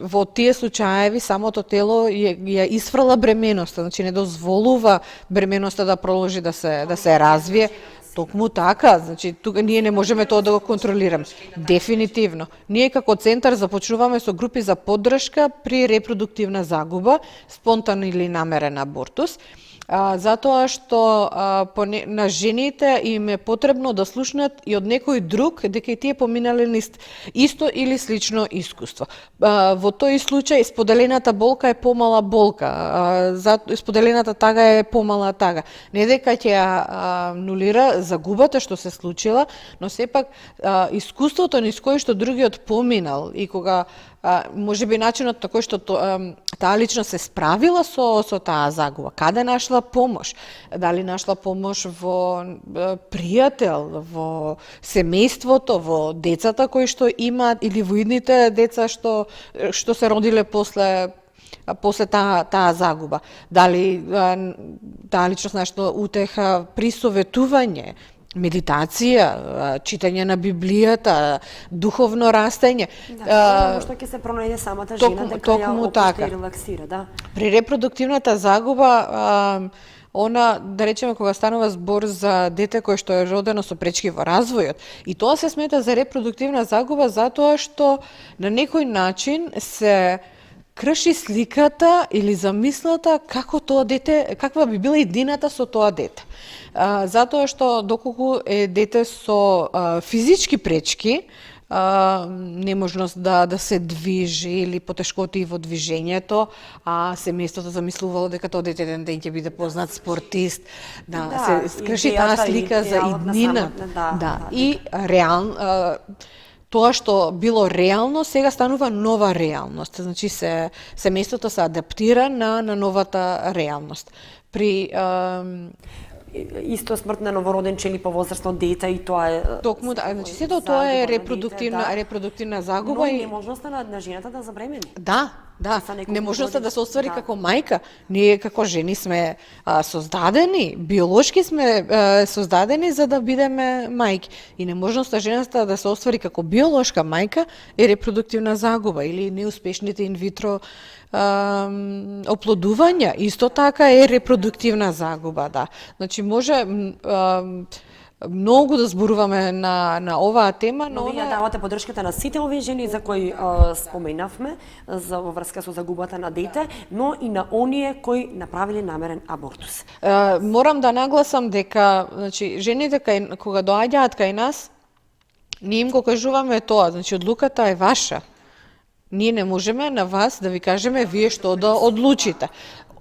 S2: во тие случаеви самото тело ја исфрла бременоста, значи не дозволува бременоста да продолжи да се развие. Токму така, значи тука ние не можеме тоа да го контролираме. Дефинитивно. Ние како центар започнуваме со групи за поддршка при репродуктивна загуба, спонтан или намерен абортус. Затоа што на жените им е потребно да слушнат и од некој друг дека и тие поминале низ исто или слично искуство. Во тој случај споделената болка е помала болка, споделената тага е помала тага. Не дека ќе ја нулира загубата што се случила, но сепак искуството низ кој што другиот поминал и кога може би начинот на кој што таа личност се справила со таа загуба, каде нашла помош, дали нашла помош во пријател, во семејството, во децата кои што имаат или во идните деца што се родиле после таа загуба. Дали таа личност нашла утеха при советување, медитација, читање на Библијата, духовно растење.
S1: Да, што ќе се пронајде самата жена дека ја опушти и релаксира, да.
S2: При репродуктивната загуба, она, да речеме, кога станува збор за дете кое што е родено со пречки во развојот, и тоа се смета за репродуктивна загуба затоа што на некој начин се крши сликата или замислата како тоа дете, каква би била идената со тоа дете. Затоа што доколку е дете со физички пречки, неможност да се движи или потешкоти во движењето, а семејството замислувало дека тоа дете еден ден ќе биде познат спортист, се скрши таа слика за иднина. И реално тоа што било реално, сега станува нова реалност. Значи, семејството се адаптира на новата реалност. При
S1: исто смрт на новороденче или повозрасно дете и тоа е
S2: токму, значи сето тоа е репродуктивна загуба
S1: и неможноста на жената да забремени.
S2: Да, неможноста да се оствари како мајка. Ние како жени сме создадени, биолошки сме создадени за да бидеме мајки. И неможноста жената да се оствари како биолошка мајка е репродуктивна загуба или неуспешните инвитро оплодувања. Исто така е репродуктивна загуба, да. Значи може многу да зборуваме на оваа тема,
S1: но вие давате поддршката на сите овие жени за кои споменавме во врска со загубата на дете, но и на оние кои направиле намерен абортус.
S2: Морам да нагласам дека, значи, жените кога доаѓаат кај нас, ние им го кажуваме тоа, значи одлуката е ваша. Ние не можеме на вас да ви кажеме вие што да одлучите.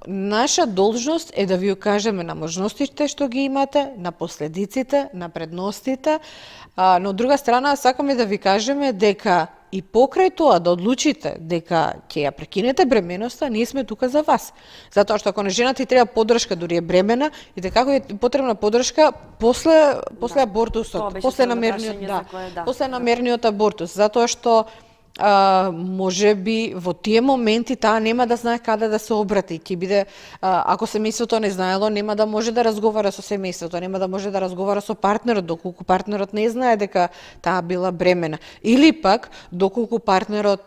S2: Наша должност е да ви укажеме на можностите што ги имате, на последиците, на предностите, но од друга страна сакаме да ви кажеме дека и покрај тоа да одлучите дека ќе ја прекинете бременоста, ние сме тука за вас. Затоа што ако на жената ти треба поддршка дури е бремена, и дека е потребна поддршка после абортусот, после намерниот абортус, затоа што може би во тие моменти таа нема да знае каде да се обрати. Ќе биде, ако семејството не знаело, нема да може да разговара со семејството, нема да може да разговара со партнерот, доколку партнерот не знае дека таа била бремена. Или пак, доколку партнерот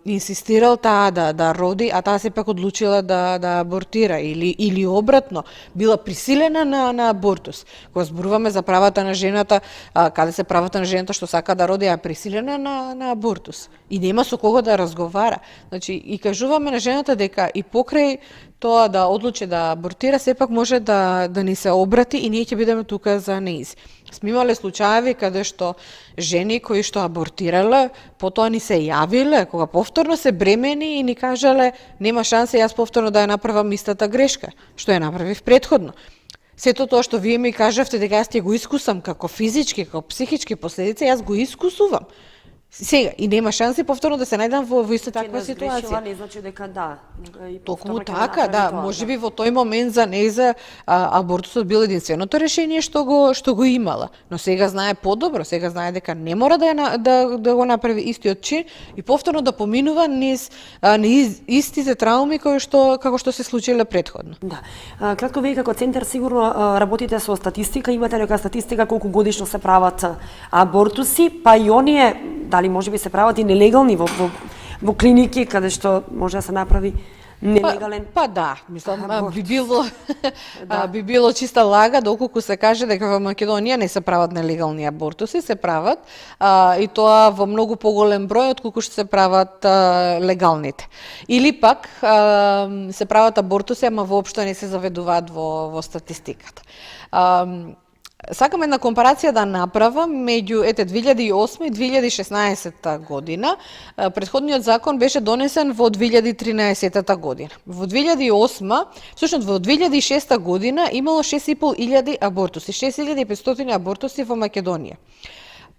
S2: инсистирал таа да роди, а таа сепак одлучила да абортира, или обратно, била присилена на абортус. Кога зборуваме за правата на жената, каде се правата на жената што сака да роди, а присилена на абортус. И нема со кого да разговара. Значи, и кажуваме на жената дека и покрај тоа да одлучи да абортира, сепак може да ни се обрати и ние ќе бидеме тука за неиз. Сме имале случаеви каде што жени кои што абортирале, потоа ни се јавиле, кога повторно се бремени и ни кажале нема шанса јас повторно да ја направам истата грешка, што ја направив претходно. Сето тоа што вие ми кажавте дека јас ќе го искусам како физички, како психички последици, јас го искусувам. Сега, и нема шанси повторно да се најдам во иста таква ситуација.
S1: Не значи дека да.
S2: Токму така, да. Може би во тој момент за нејза абортусот бил единственото решение што го имала. Но сега знае подобро, сега знае дека не мора да го направи истиот чин и повторно да поминува низ истите трауми како што се случиле претходно.
S1: Да. Кратко, вие како центар сигурно работите со статистика, имате нека статистика колку годишно се прават абортуси, па и оние дали може би се прават и нелегални во клиники каде што може да се направи нелегален.
S2: Па да, мислам,
S1: абортус.
S2: би било чиста лага доколку се каже дека во Македонија не се прават нелегални абортуси, се прават и тоа во многу поголем број отколку што се прават легалните. Или пак се прават абортуси, ама воопшто не се заведуваат во статистиката. Сакам една компарација да направам меѓу 2008 и 2016 година. Предходниот закон беше донесен во 2013 година. Во 2008, всушност во 2006 година имало 6.500 абортуси, 6500 абортуси во Македонија.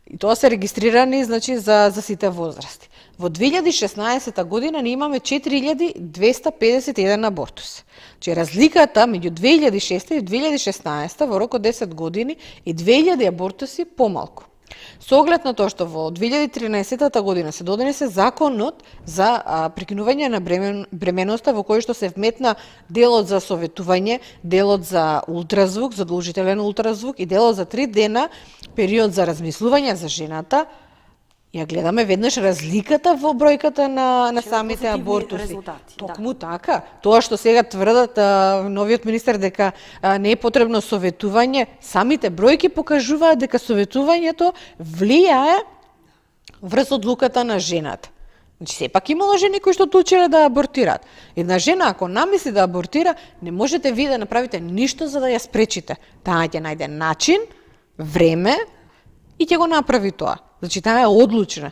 S2: И тоа се регистрирани, значи, за сите возрасти. Во 2016 година ние имаме 4251 абортуси. Че разликата меѓу 2006 и 2016 во рок од 10 години и 2000 абортуси помалку. Со оглед на тоа што во 2013 година се донесе законот за прекинување на бременоста во кој што се вметна делот за советување, делот за ултразвук, задолжителен ултразвук и делот за 3 дена период за размислување за жената, ја гледаме веднаш разликата во бројката на самите абортуси. Токму така. Тоа што сега тврдат новиот министер дека не е потребно советување, самите бројки покажуваат дека советувањето влијае врз одлуката на жената. Значи, сепак имало жени кои што одлучиле да абортираат. Една жена, ако намисли да абортира, не можете вие да направите ништо за да ја спречите. Таа ќе најде начин, време и ќе го направи тоа. Значи, таа е одлучна.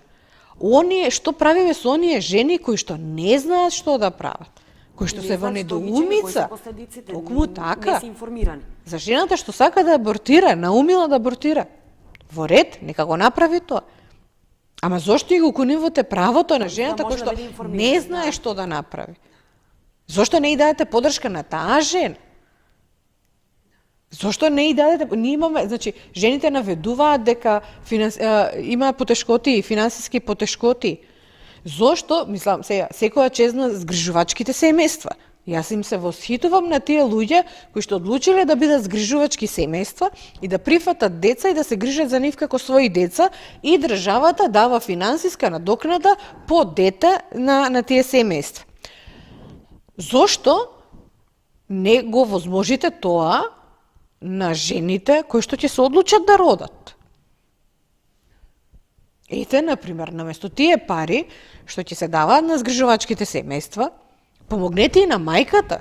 S2: Што правиме со оние жени кои што не знаат што да прават? Кои што се во недоумица? Токму така.
S1: Не се информирани.
S2: За жената што сака да абортира, наумила да абортира. Во ред, нека го направи тоа. Ама зошто и го уконувате правото на жената која што не знае што да направи? Зошто не и дадете подршка на таа жена? Зошто не и дадете? Ние имаме, значи, жените наведуваат дека има потешкоти, финансиски потешкоти. Зошто, мислам, секоја чест на згрижувачките семејства. Јас им се восхитувам на тие луѓе кои што одлучиле да бидат згрижувачки семејства и да прифатат деца и да се грижат за нив како своји деца и државата дава финансиска надокнада по дете на тие семејства. Зошто не го возможите тоа на жените кои што ќе се одлучат да родат? Ете, например, наместо тие пари што ќе се даваат на згрижувачките семејства, помогнете и на мајката.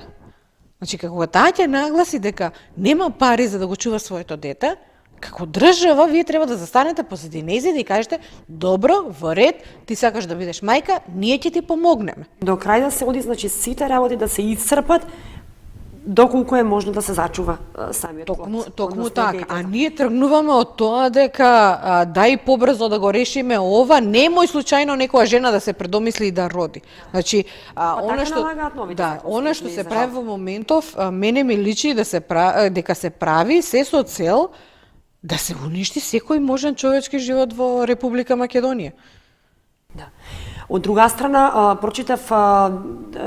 S2: Значи, како таа ќе нагласи дека нема пари за да го чува своето дете, како држава, вие треба да застанете позади нејзе да кажете: добро, во ред, ти сакаш да бидеш мајка, ние ќе ти помогнеме.
S1: До крај да се оди, значи, сите работи да се исцрпат, доколку е можно да се зачува самиот плод.
S2: Токму така. А ние тргнуваме од тоа дека дај побрзо да го решиме ова, немој случајно некоја жена да се предомисли и да роди. Значи, она што се прави во моментов, мене ми личи дека се прави се со цел да се уништи секој можен човечки живот во Република Македонија.
S1: Да. Од друга страна, прочитав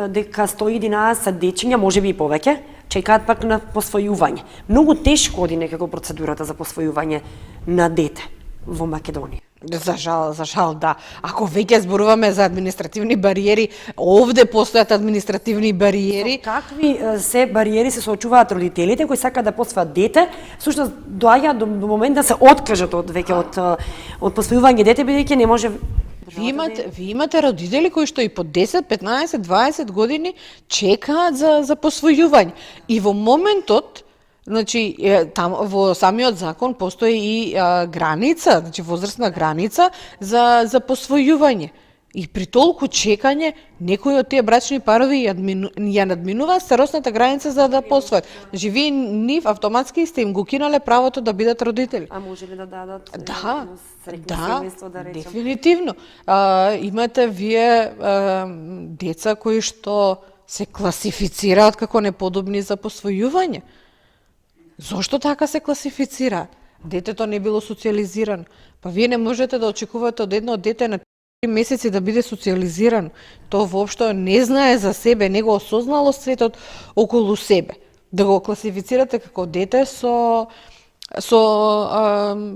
S1: дека 111 дечиња, можеби и повеќе, чекаат пак на посвојување. Многу тешко оди некако процедурата за посвојување на дете во Македонија.
S2: За жал, да. Ако веќе зборуваме за административни бариери, овде постојат административни бариери.
S1: Со какви се бариери се соочуваат родителите кои сакаат да посвојат дете, всушност доаѓаат до момент да се откажат од посвојување дете, бидејќи не може.
S2: Ви имате родители кои што и по 10, 15, 20 години чекаат за посвојување. И во моментот, значи, там во самиот закон постои и граница, значи возрастна граница за посвојување. И при толку чекање, некои од тие брачни парови ја надминуваат старосната граница за да посвојат. Значи, вие нив автоматски сте им го кинале правото да бидат родители.
S1: А може ли да дадат
S2: семејство, да речем? Дефинитивно. Имате вие деца кои што се класифицираат како неподобни за посвојување. Зошто така се класифицираат? Детето не било социјализирано. Па вие не можете да очекувате од едно дете на 3 месеци да биде социјализирано. Тоа воопшто не знае за себе, не го осознало светот околу себе. Да го класифицирате како дете со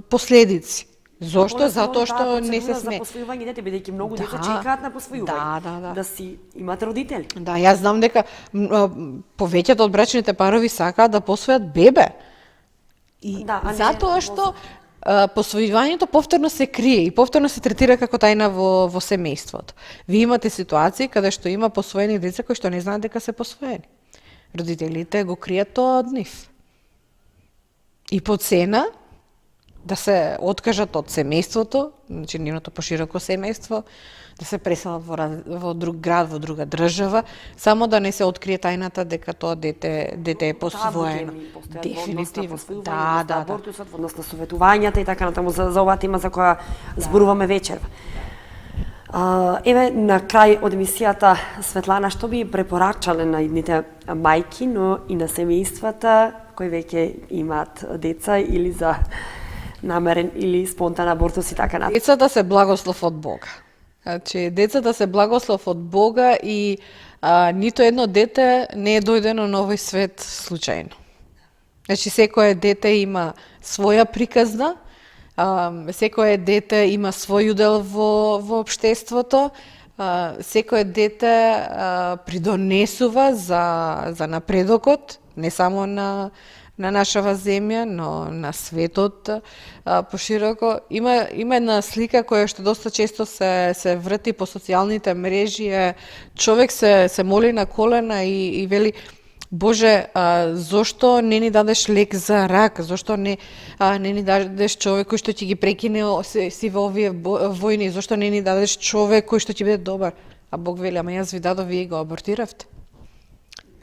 S2: последици. Зошто?
S1: Понесува
S2: Затоа
S1: таа
S2: што не
S1: процедура
S2: се
S1: за
S2: сме.
S1: посвојување дете, бидејќи многу деца
S2: Да.
S1: чекаат на посвојување.
S2: Да.
S1: си имат родители.
S2: Да, јас знам дека повеќето од брачните парови сакаат да посвојат бебе. И
S1: Да, а не
S2: затоа што посвојувањето повторно се крие и повторно се третира како тајна во семејството. Ви имате ситуации каде што има посвоени деца кои што не знаат дека се посвоени. Родителите го кријат тоа од нив. И по цена да се откажат од семејството, значи нивното пошироко семејство, да се преселат во друг град, во друга држава, само да не се открие тајната дека тоа дете е посвоено.
S1: Дефинитивно.
S2: Да.
S1: Абортусот, во однос на советувањата и така натаму за оваа тема за која зборуваме вечерва. Еве, на крај од емисијата, Светлана, што би препорачале на идните мајки, но и на семејствата кои веќе имаат деца или за намерен или спонтан абортус и така натаму?
S2: Децата се благослов од Бога. Значи, децата се благослов од Бога и нито едно дете не е дојдено на овој свет случајно. Значи, секое дете има своја приказна, секое дете има свој удел во општеството, секое дете придонесува за напредокот, не само на нашава земја, но на светот пошироко. Има една слика која што доста често се врти по социјалните мрежи, човек се моли на колена и вели: Боже, зошто не ни дадеш лек за рак? Зошто не ни дадеш човек кој што ќе ги прекине сиве овие војни? Зошто не ни дадеш човек кој што ќе биде добар? А Бог вели: ама јас ви дадов, вие го абортиравте.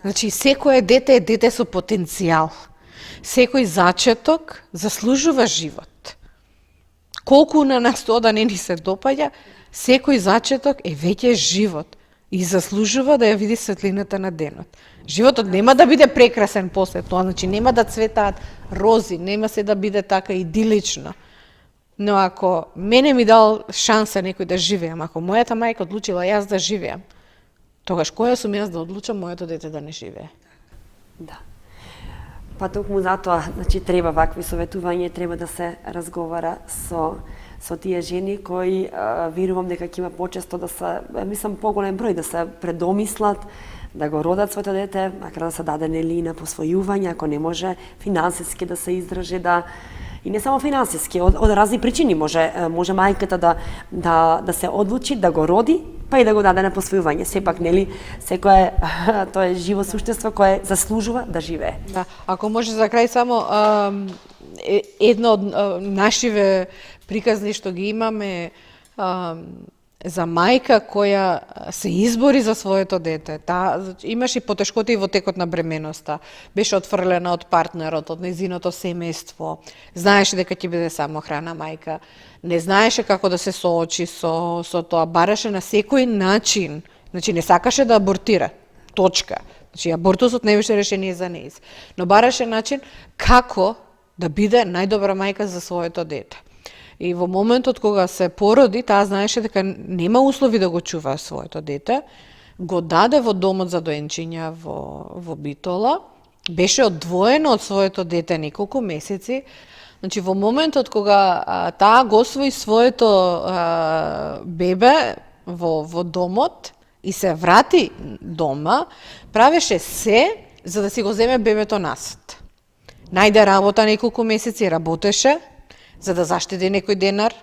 S2: Значи, секое дете е дете со потенцијал. Секој зачеток заслужува живот. Колку на нас тоа да не ни се допаѓа, секој зачеток е веќе живот и заслужува да ја види светлината на денот. Животот нема да биде прекрасен после тоа, значи нема да цветаат рози, нема се да биде така идилично. Но ако мене ми дал шанса некој да живеам, ако мојата мајка одлучила јас да живеам, тогаш која сум јас да одлучам моето дете да не живее?
S1: Да. Па токму затоа, значи, треба вакви советување, треба да се разговара со тие жени кои верувам дека ќе има почесто да се, мислам, поголем број да се предомислат, да го родат своето дете, макар да се даде нели на посвојување, ако не може финансиски да се издржи, и не само финансиски, од разни причини може мајката да се одлучи да го роди, па и да го даде на посвојување. Сепак, нели, секое тоа е живо суштество кое заслужува да живее.
S2: Да, ако може за крај само едно од нашиве приказни што ги имаме за мајка која се избори за своето дете. Имаше потешкоти во текот на бременоста. Беше отфрлена од партнерот, од нејзиното семејство. Знаеше дека ќе биде самохрана мајка. Не знаеше како да се соочи со тоа. Бараше на секој начин. Значи, не сакаше да абортира. Точка. Значи, абортусот не беше решение за нејз. Но бараше начин како да биде најдобра мајка за своето дете. И во моментот кога се породи, таа знаеше дека нема услови да го чува своето дете, го даде во домот за доенчиња во Битола, беше одвоено од своето дете неколку месеци. Значи, во моментот кога таа го освои своето бебе во домот и се врати дома, правеше се за да си го земе бебето насад. Најде работа неколку месеци, работеше, за да заштеди некој денар,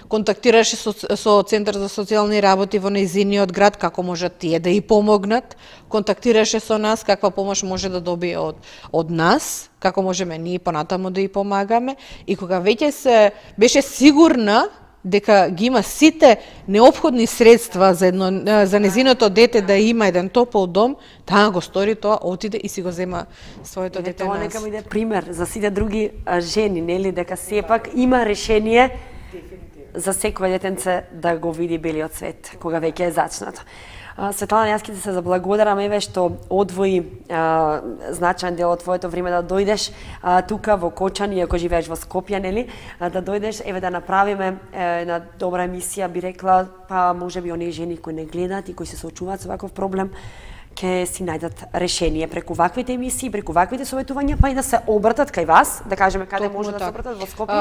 S2: контактираше со Центар за социјални работи во нејзиниот град, како можат тие да и помогнат, контактираше со нас, каква помош може да добие од нас, како можеме ние понатаму да и помагаме, и кога веќе се беше сигурна дека ги има сите неопходни средства за незиното дете да има еден топол дом, таа го стори тоа, отиде и си го зема своето дете
S1: Тоа
S2: нас.
S1: нека биде пример за сите други жени, нели, дека сепак има решение за секој детенце да го види белиот свет, кога веќе е зачнато. Светлана, јас ќе ти се заблагодарам, еве, што одвои значаен дел од твоето време да дојдеш тука во Кочани, ако живееш во Скопје, нели, да дојдеш, еве, да направиме една добра емисија, би рекла, па можеби оние жени кои не гледаат и кои се соочуваат со ваков проблем, ќе си најдат решение преку ваквите емисии, преку ваквите советувања, па и да се обратат кај вас, да кажеме каде
S2: Токму
S1: може да се
S2: така.
S1: обратат во Скопје?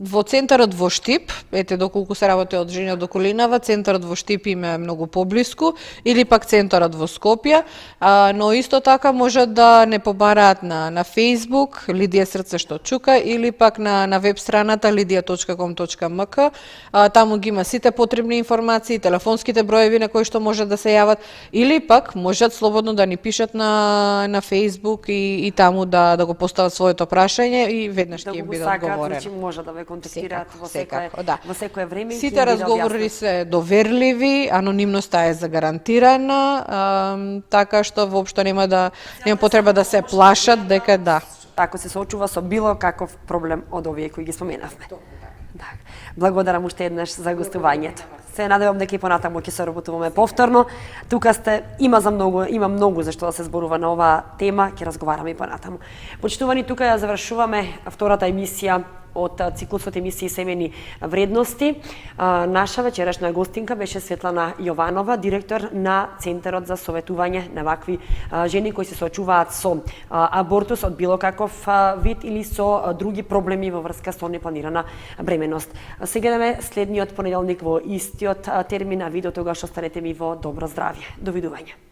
S2: Во центарот во Штип, ете доколку се работи од Женја до Колинава, центарот во Штип им е многу поблиску, или пак центарот во Скопје, но исто така можат да не побараат на Facebook, Лидија Срце што чука, или пак на веб страната lidia.com.mk, таму ги има сите потребни информации, телефонските броеви на кои што можат да се јават, или пак можат слободно да ни пишат на Facebook и таму да го постават своето прашање и веднаш ќе им биде одговорено.
S1: Значи може да ве контактираат
S2: Секако, да.
S1: во секое време.
S2: Сите разговори се доверливи, анонимноста е загарантирана, така што воопшто нема потреба да се плашат дека да.
S1: Ако се соочува со било каков проблем од овие кои ги споменавме. Благодарам уште еднаш за гостувањето. Се надевам дека и понатаму ќе се работуваме повторно. Тука има многу за што да се зборува на оваа тема, ќе разговараме и понатаму. Почитувани, тука ја завршуваме втората емисија од циклусот емисии Семени вредности. Наша вечерашна гостинка беше Светлана Јованова, директор на Центарот за советување на вакви жени кои се соочуваат со абортус од било каков вид или со други проблеми во врска со непланирана бременност. Сега идеме следниот понеделник во истиот термин, а ви до тогаш останете ми во добро здравје. Довидување.